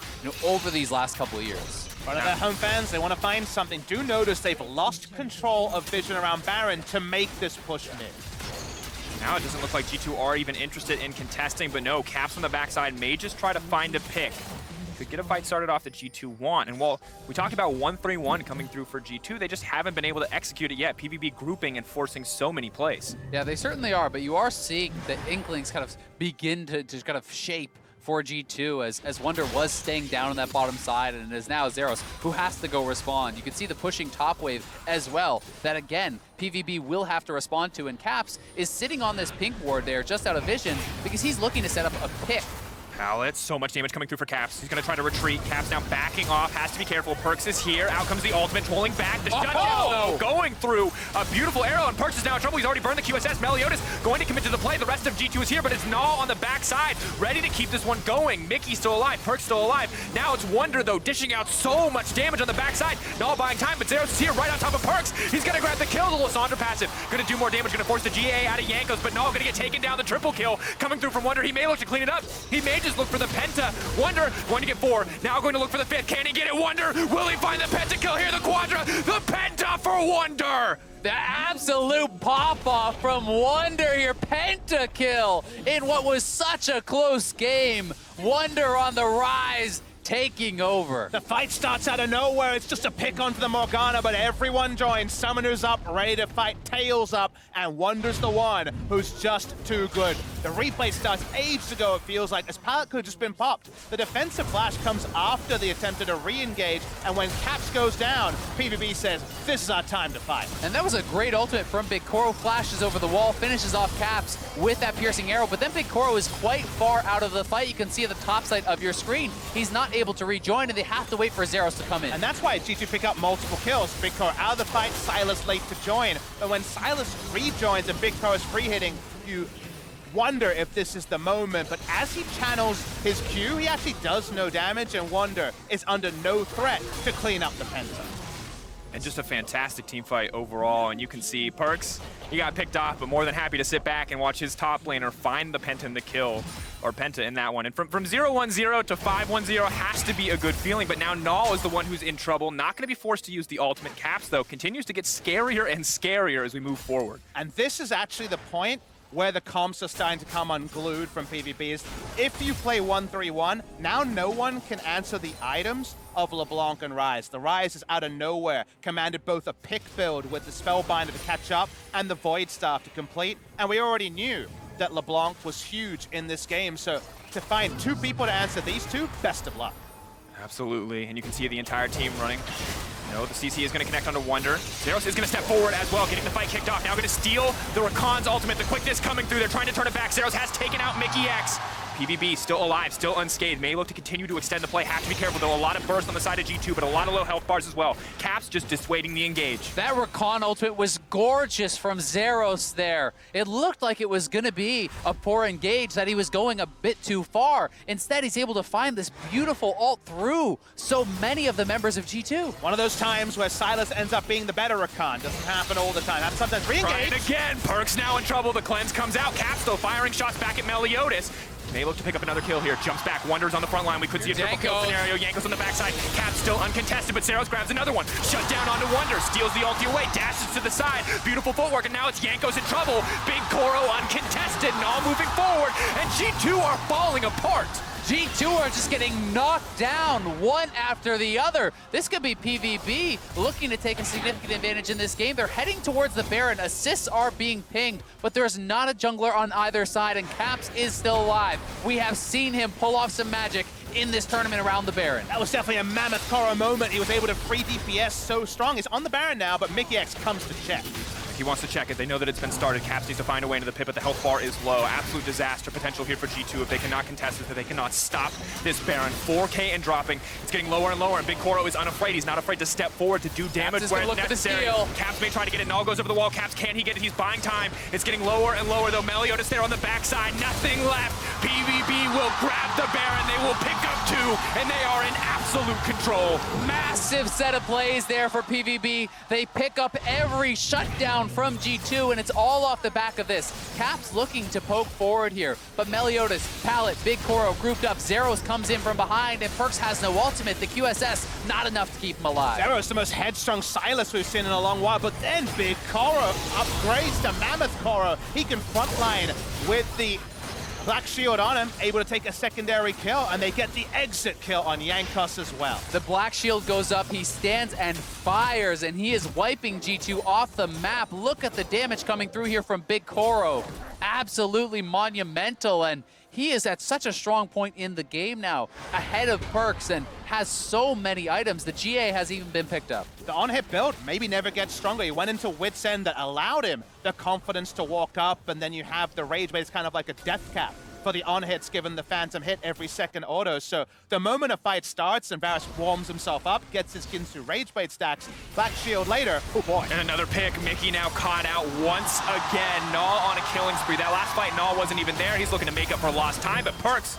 Speaker 1: over these last couple of years.
Speaker 2: One of their home fans, they want to find something. Do notice they've lost control of vision around Baron to make this push mid.
Speaker 3: Now it doesn't look like G2 are even interested in contesting, but no, Caps on the backside may just try to find a pick. Could get a fight started off that G2 want. And while we talk about 1-3-1 coming through for G2, they just haven't been able to execute it yet. PVB grouping and forcing so many plays.
Speaker 1: Yeah, they certainly are, but you are seeing the inklings kind of begin to kind of shape for G2 as Wunder was staying down on that bottom side, and it is now Xayah who has to go respond. You can see the pushing top wave as well that, again, PVB will have to respond to, and Caps is sitting on this pink ward there just out of vision because he's looking to set up a pick.
Speaker 3: Pallets, so much damage coming through for Caps. He's going to try to retreat. Caps now backing off, has to be careful. PerkZ is here. Out comes the ultimate, pulling back. The shutdown, though, going through a beautiful arrow, and PerkZ is now in trouble. He's already burned the QSS. Meliodas going to commit to the play. The rest of G2 is here, but it's Naul on the backside, ready to keep this one going. Mickey's still alive. PerkZ still alive. Now it's Wunder, though, dishing out so much damage on the backside. Naul buying time, but Xayah is here right on top of PerkZ. He's going to grab the kill. The Lissandra passive. Going to do more damage. Going to force the GA out of Jankos, but Naul going to get taken down. The triple kill coming through from Wunder. He may look to clean it up. He may just look for the Penta. Wunder going to get 4, now going to look for the 5th. Can he get it? Wunder, will he find the pentakill here? The quadra, the penta for Wunder.
Speaker 1: The absolute pop-off from Wunder here. Pentakill in what was such a close game. Wunder on the rise, taking over.
Speaker 2: The fight starts out of nowhere. It's just a pick onto the Morgana, but everyone joins. Summoner's up, ready to fight. Tails up, and Wunder's the one who's just too good. The replay starts ages ago, it feels like, as pallet could have just been popped. The defensive flash comes after the attempt to re-engage, and when Caps goes down, PVB says, this is our time to fight.
Speaker 1: And that was a great ultimate from BigKoro. Flashes over the wall, finishes off Caps with that piercing arrow, but then BigKoro is quite far out of the fight. You can see at the top side of your screen, he's not able to rejoin, and they have to wait for Xayah to come in.
Speaker 2: And that's why G2 pick up multiple kills. BigKoro out of the fight, Sylas late to join. But when Sylas rejoins and BigKoro is free hitting, you wonder if this is the moment. But as he channels his Q, he actually does no damage, and Wunder is under no threat to clean up the Penta.
Speaker 3: And just a fantastic team fight overall, and you can see PerkZ, he got picked off, but more than happy to sit back and watch his top laner find the Penta in the kill, or Penta in that one. And from 0-1-0 to 5-1-0 has to be a good feeling, but now Naul is the one who's in trouble, not going to be forced to use the ultimate. Caps, though, continues to get scarier and scarier as we move forward.
Speaker 2: And this is actually the point where the comps are starting to come unglued from PvP. Is if you play 1-3-1, now no one can answer the items of LeBlanc and Ryze. The Ryze is out of nowhere, commanded both a pick build with the Spellbinder to catch up and the Void Staff to complete, and we already knew that LeBlanc was huge in this game, so to find 2 people to answer these 2, best of luck.
Speaker 3: Absolutely, and you can see the entire team running. No, the CC is going to connect onto Wunder. Xayah is going to step forward as well, getting the fight kicked off. Now going to steal the Rakan's ultimate. The quickness coming through. They're trying to turn it back. Xayah has taken out Mykix. PVB still alive, still unscathed. May look to continue to extend the play. Have to be careful, though. A lot of burst on the side of G2, but a lot of low health bars as well. Caps just dissuading the engage.
Speaker 1: That Rakan ultimate was gorgeous from Xayah there. It looked like it was going to be a poor engage, that he was going a bit too far. Instead, he's able to find this beautiful ult through so many of the members of G2.
Speaker 2: One of those times where Sylas ends up being the better Rakan. Doesn't happen all the time. Happens sometimes. Re-engage.
Speaker 3: Trying again. PerkZ now in trouble. The cleanse comes out. Caps, though, firing shots back at Meliodas. May look to pick up another kill here. Jumps back. Wunder's on the front line. We could see a triple kill scenario. Jankos on the backside. Caps still uncontested, but Xayah grabs another one. Shut down onto Wunder. Steals the ulti away. Dashes to the side. Beautiful footwork, and now it's Jankos in trouble. BigKoro uncontested. Naul moving forward, and G2 are falling apart.
Speaker 1: G2 are just getting knocked down one after the other. This could be PVB looking to take a significant advantage in this game. They're heading towards the Baron. Assists are being pinged, but there's not a jungler on either side, and Caps is still alive. We have seen him pull off some magic in this tournament around the Baron.
Speaker 2: That was definitely a mammoth Koro moment. He was able to free DPS so strong. He's on the Baron now, but Mykix comes to check.
Speaker 3: He wants to check it. They know that it's been started. Caps needs to find a way into the pit, but the health bar is low. Absolute disaster potential here for G2 if they cannot contest it, if they cannot stop this Baron. 4K and dropping. It's getting lower and lower, and BigKoro is unafraid. He's not afraid to step forward to do damage where it's necessary. Caps may try to get it. Naul goes over the wall. Caps, can he get it? He's buying time. It's getting lower and lower, though. Meliodas there on the backside. Nothing left. PVB will grab the Baron. They will pick up 2, and they are in absolute control.
Speaker 1: Massive set of plays there for PVB. They pick up every shutdown from G2, and it's all off the back of this. Caps looking to poke forward here, but Meliodas, Pallet, BigKoro grouped up. Zeros comes in from behind, and PerkZ has no ultimate. The QSS, not enough to keep him alive.
Speaker 2: Zeros, the most headstrong Sylas we've seen in a long while, but then BigKoro upgrades to Mammoth Koro. He can frontline with the Black Shield on him, able to take a secondary kill, and they get the exit kill on Jankos as well.
Speaker 1: The Black Shield goes up, he stands and fires, and he is wiping G2 off the map. Look at the damage coming through here from BigKoro. Absolutely monumental, and he is at such a strong point in the game now, ahead of PerkZ, and has so many items. The GA has even been picked up.
Speaker 2: The on-hit build maybe never gets stronger. He went into Wit's End that allowed him the confidence to walk up, and then you have the Rage, but it's kind of like a death cap for the on-hits, given the Phantom hit every second auto. So the moment a fight starts and Varus warms himself up, gets his Kinsu Rage Blade stacks, Black Shield later, oh boy.
Speaker 3: And another pick. Mickey now caught out once again. Naul on a killing spree. That last fight, Naul wasn't even there. He's looking to make up for lost time, but PerkZ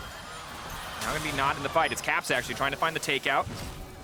Speaker 3: now gonna be not in the fight. It's Caps actually trying to find the takeout.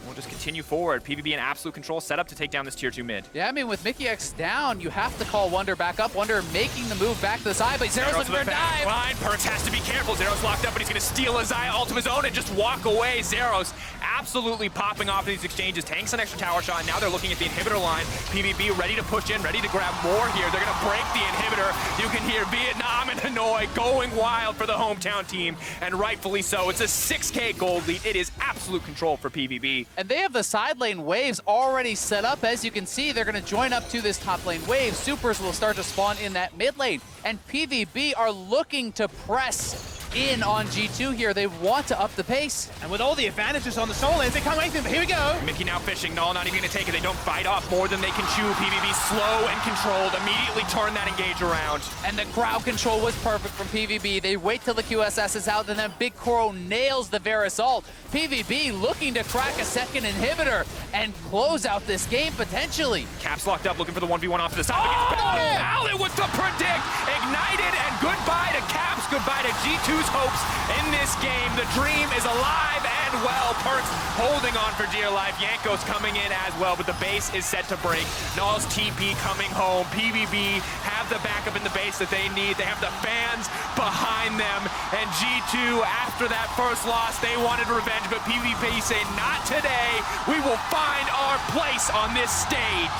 Speaker 3: We'll just continue forward. PVB in absolute control, set up to take down this tier 2 mid.
Speaker 1: Yeah, I mean, with Mykix down, you have to call Wunder back up. Wunder making the move back to the side, but Zeros looking for a dive.
Speaker 3: Line. PerkZ has to be careful. Zeros locked up, but he's going to steal Azael ult of his own and just walk away. Zeros absolutely popping off these exchanges. Tanks an extra tower shot, and now they're looking at the inhibitor line. PVB ready to push in, ready to grab more here. They're going to break the inhibitor. You can hear Vietnam and Hanoi going wild for the hometown team, and rightfully so. It's a 6K gold lead. It is absolute control for PVB.
Speaker 1: And they have the side lane waves already set up. As you can see, they're going to join up to this top lane wave. Supers will start to spawn in that mid lane. And PVB are looking to press in on G2 here. They want to up the pace.
Speaker 2: And with all the advantages on the soul lanes, they can't make them. Here we go.
Speaker 3: Mickey now fishing. Naul not even going to take it. They don't bite off more than they can chew. PVB slow and controlled. Immediately turn that engage around.
Speaker 1: And the crowd control was perfect from PVB. They wait till the QSS is out, and then BigKoro nails the Varus ult. PVB looking to crack a second inhibitor and close out this game potentially.
Speaker 3: Caps locked up, looking for the 1v1 off to the side. Pallet with the predict. Ignited, and goodbye to Caps. Goodbye to G2's hopes in this game. The dream is alive and well. PerkZ holding on for dear life. Jankos coming in as well, but the base is set to break. Naul's TP coming home. PVB have the backup in the base that they need. They have the fans behind them. And G2, after that first loss, they wanted revenge, but PVB say, not today. We will find our place on this stage.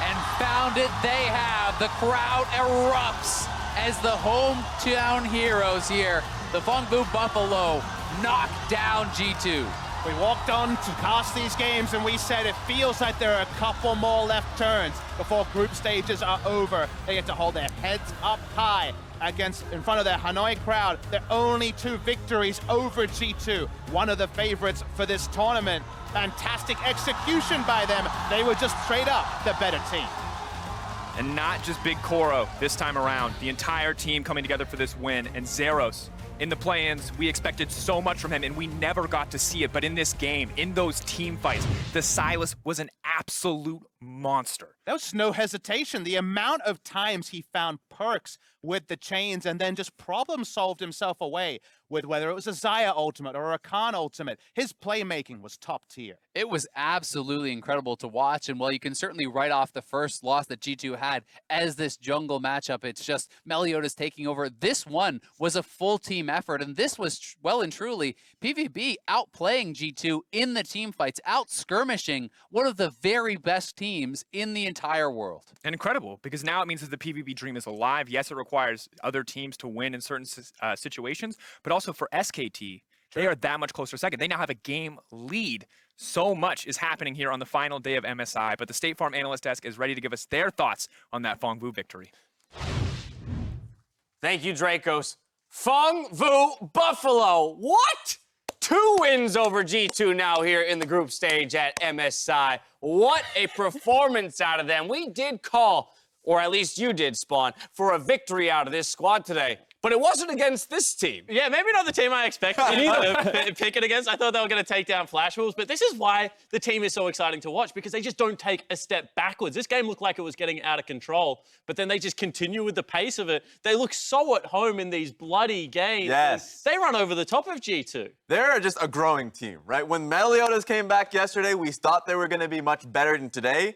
Speaker 1: And found it they have. The crowd erupts as the hometown heroes here, the Phong Vũ Buffalo, knock down G2.
Speaker 2: We walked on to cast these games and we said it feels like there are a couple more left turns before group stages are over. They get to hold their heads up high in front of their Hanoi crowd. They're only 2 victories over G2, one of the favorites for this tournament. Fantastic execution by them. They were just straight up the better team.
Speaker 3: And not just BigKoro this time around. The entire team coming together for this win. And Zeros in the play-ins, we expected so much from him, and we never got to see it. But in this game, in those team fights, the Sylas was an absolute monster.
Speaker 2: There was no hesitation. The amount of times he found PerkZ with the chains and then just problem solved himself away with whether it was a Xayah ultimate or a Rakan ultimate. His playmaking was top tier.
Speaker 1: It was absolutely incredible to watch, and while you can certainly write off the first loss that G2 had as this jungle matchup, it's just Meliodas taking over. This one was a full team effort, and this was well and truly PVB outplaying G2 in the team fights, out skirmishing one of the very best teams in the entire world.
Speaker 3: And incredible, because now it means that the PVB dream is alive. Yes, it requires other teams to win in certain situations, but also for SKT, they are that much closer second. They now have a game lead. So much is happening here on the final day of MSI, but the State Farm Analyst Desk is ready to give us their thoughts on that Phong Vũ victory.
Speaker 4: Thank you, Drakos. Phong Vũ Buffalo. What? 2 wins over G2 now here in the group stage at MSI. What a performance out of them. We did call, or at least you did, Spawn, for a victory out of this squad today. But it wasn't against this team.
Speaker 5: Yeah, maybe not the team I expected to pick it against. I thought they were going to take down Flash Wolves, but this is why the team is so exciting to watch, because they just don't take a step backwards. This game looked like it was getting out of control, but then they just continue with the pace of it. They look so at home in these bloody games.
Speaker 6: Yes.
Speaker 5: They run over the top of G2.
Speaker 6: They're just a growing team, right? When Meliodas came back yesterday, we thought they were going to be much better than today.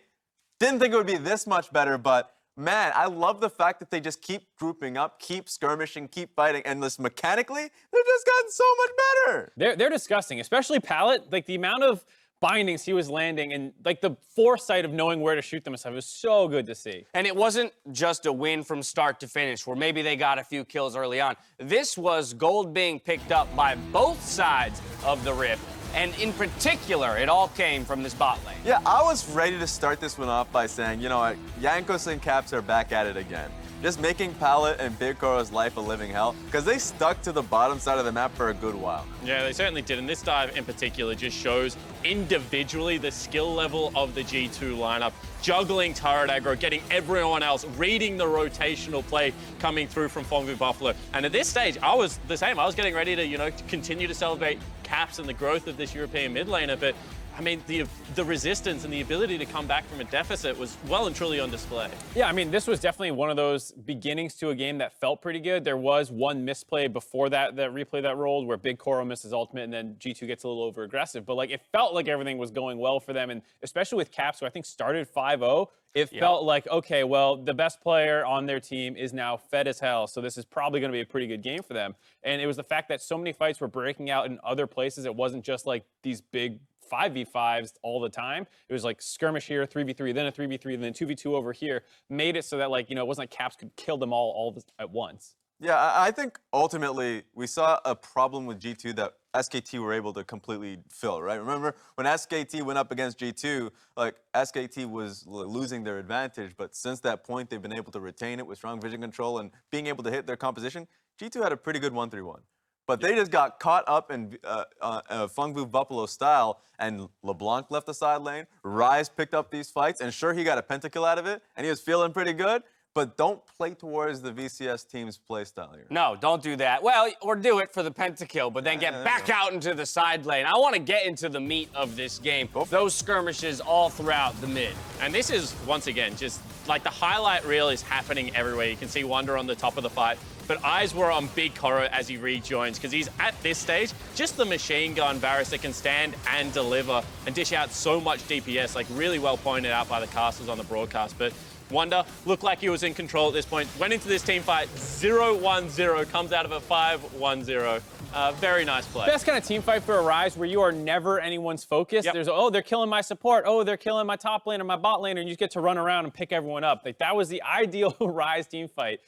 Speaker 6: Didn't think it would be this much better, but man, I love the fact that they just keep grouping up, keep skirmishing, keep fighting, and this mechanically, they've just gotten so much better.
Speaker 7: They're disgusting, especially Pallet. Like, the amount of bindings he was landing and, like, the foresight of knowing where to shoot them and stuff was so good to see.
Speaker 4: And it wasn't just a win from start to finish, where maybe they got a few kills early on. This was gold being picked up by both sides of the Rift. And in particular, it all came from this bot lane.
Speaker 6: Yeah, I was ready to start this one off by saying, you know what, Jankos and Caps are back at it again. Just making Pallet and BigKoro's life a living hell, because they stuck to the bottom side of the map for a good while.
Speaker 5: Yeah, they certainly did. And this dive in particular just shows individually the skill level of the G2 lineup. Juggling turret aggro, getting everyone else, reading the rotational play coming through from Phong Vũ Buffalo. And at this stage, I was the same. I was getting ready to, you know, continue to celebrate Caps and the growth of this European mid laner. But I mean, the resistance and the ability to come back from a deficit was well and truly on display.
Speaker 7: Yeah, I mean, this was definitely one of those beginnings to a game that felt pretty good. There was one misplay before that replay that rolled where BigKoro missed his ultimate and then G2 gets a little over-aggressive. But, like, it felt like everything was going well for them. And especially with Caps, who I think started 5-0, it felt like, okay, well, the best player on their team is now fed as hell, so this is probably going to be a pretty good game for them. And it was the fact that so many fights were breaking out in other places. It wasn't just, like, these big 5v5s all the time. It was like skirmish here, 3v3, then a 3v3, then 2v2 over here. Made it so that, like, you know, it wasn't like Caps could kill them all at once.
Speaker 6: Yeah, I think ultimately we saw a problem with G2 that SKT were able to completely fill, right? Remember when SKT went up against G2, like SKT was losing their advantage, but since that point they've been able to retain it with strong vision control and being able to hit their composition. G2 had a pretty good 1-3-1. But they just got caught up in Phong Vũ Buffalo style, and LeBlanc left the side lane. Ryze picked up these fights, and sure, he got a pentakill out of it, and he was feeling pretty good. But don't play towards the VCS team's play style here.
Speaker 4: No, don't do that. Well, or do it for the pentakill, but then get back out into the side lane. I want to get into the meat of this game. Those skirmishes all throughout the mid.
Speaker 5: And this is, once again, just like the highlight reel is happening everywhere. You can see Wunder on the top of the fight. But eyes were on BigKoro as he rejoins, because he's at this stage just the machine gun Varus that can stand and deliver and dish out so much DPS, like really well pointed out by the casters on the broadcast. But Wunder looked like he was in control at this point. Went into this team fight 0-1-0, comes out of a 5-1-0. Very nice play.
Speaker 7: Best kind of team fight for a Ryze where you are never anyone's focus. There's, oh, they're killing my support. Oh, they're killing my top lane or my bot lane, and you just get to run around and pick everyone up. Like, that was the ideal Ryze team fight.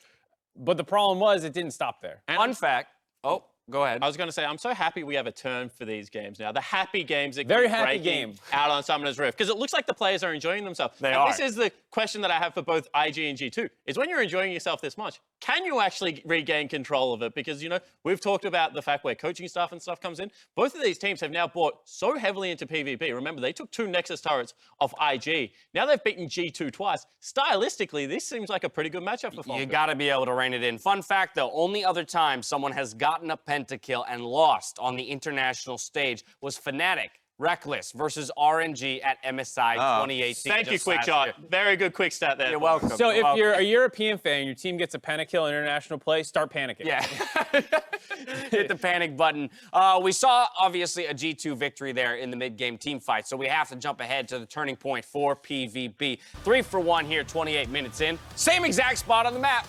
Speaker 7: But the problem was it didn't stop there.
Speaker 5: And
Speaker 4: Fun fact. Oh, go ahead.
Speaker 5: I was going to say, I'm so happy we have a term for these games now. The happy games that
Speaker 7: Very
Speaker 5: keep
Speaker 7: happy
Speaker 5: breaking
Speaker 7: game.
Speaker 5: out on Summoner's Rift. Because it looks like the players are enjoying themselves.
Speaker 4: They
Speaker 5: and
Speaker 4: are.
Speaker 5: This is the question that I have for both IG and G2, is when you're enjoying yourself this much, can you actually regain control of it? Because, you know, we've talked about the fact where coaching staff and stuff comes in. Both of these teams have now bought so heavily into PVB. Remember, they took 2 Nexus turrets off IG. Now they've beaten G2 twice. Stylistically, this seems like a pretty good matchup for Phong.
Speaker 4: You got to be able to rein it in. Fun fact, though, only other time someone has gotten a pentakill and lost on the international stage was Fnatic. Reckless versus RNG at MSI 2018.
Speaker 5: Thank you, Quick Shot. Very good quick stat there.
Speaker 4: You're welcome.
Speaker 7: So if you're a European fan and your team gets a pentakill in international play, start panicking.
Speaker 4: Yeah. Hit the panic button. We saw, obviously, a G2 victory there in the mid-game team fight, so we have to jump ahead to the turning point for PVB. 3-for-1 here, 28 minutes in. Same exact spot on the map.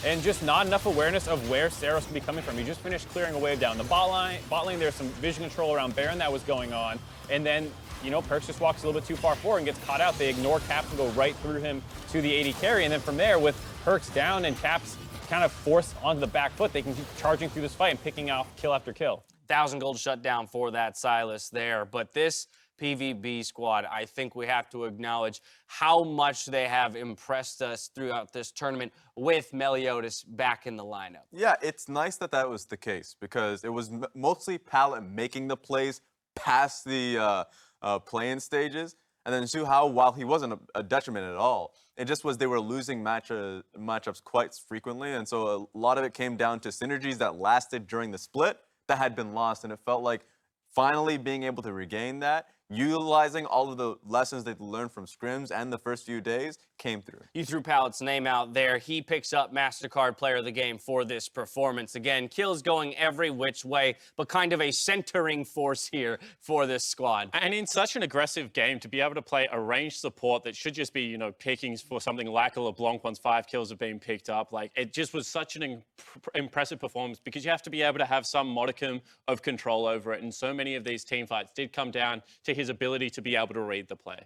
Speaker 7: And just not enough awareness of where Saros can be coming from. You just finished clearing a wave down the bot lane. There's some vision control around Baron that was going on. And then, you know, PerkZ just walks a little bit too far forward and gets caught out. They ignore Caps and go right through him to the AD carry. And then from there, with PerkZ down and Caps kind of forced onto the back foot, they can keep charging through this fight and picking off kill after kill.
Speaker 4: 1,000 gold shutdown for that Sylas there. But this PVB squad. I think we have to acknowledge how much they have impressed us throughout this tournament with Meliodas back in the lineup.
Speaker 6: Yeah, it's nice that that was the case because it was mostly Pallet making the plays past the play-in stages. And then Suhao, while he wasn't a detriment at all, it just was they were losing matchups quite frequently. And so a lot of it came down to synergies that lasted during the split that had been lost. And it felt like finally being able to regain that, utilizing all of the lessons they'd learned from scrims and the first few days came through.
Speaker 4: You threw Pallet's name out there. He picks up MasterCard Player of the Game for this performance. Again, kills going every which way, but kind of a centering force here for this squad.
Speaker 5: And in such an aggressive game, to be able to play a ranged support that should just be, you know, pickings for something like a LeBlanc once 5 kills have been picked up, like, it just was such an impressive performance because you have to be able to have some modicum of control over it. And so many of these team fights did come down to his ability to be able to read the play.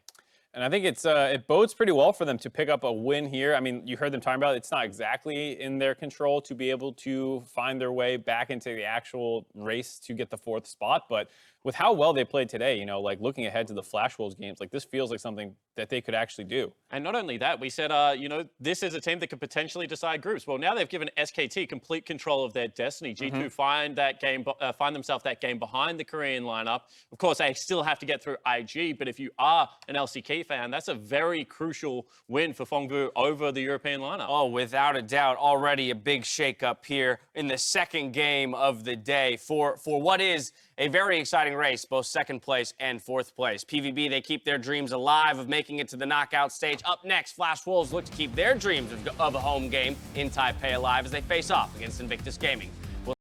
Speaker 7: And I think it bodes pretty well for them to pick up a win here. I mean, you heard them talking about it. It's not exactly in their control to be able to find their way back into the actual race to get the 4th spot. But with how well they played today, you know, like looking ahead to the Flash Wolves games, like this feels like something that they could actually do.
Speaker 5: And not only that, we said, you know, this is a team that could potentially decide groups. Well, now they've given SKT complete control of their destiny. G2 find themselves that game behind the Korean lineup. Of course, they still have to get through IG, but if you are an LCK fan, that's a very crucial win for Phong Vũ over the European lineup.
Speaker 4: Oh, without a doubt, already a big shakeup here in the second game of the day for what is a very exciting race, both 2nd place and 4th place. PVB, they keep their dreams alive of making it to the knockout stage. Up next, Flash Wolves look to keep their dreams of a home game in Taipei alive as they face off against Invictus Gaming.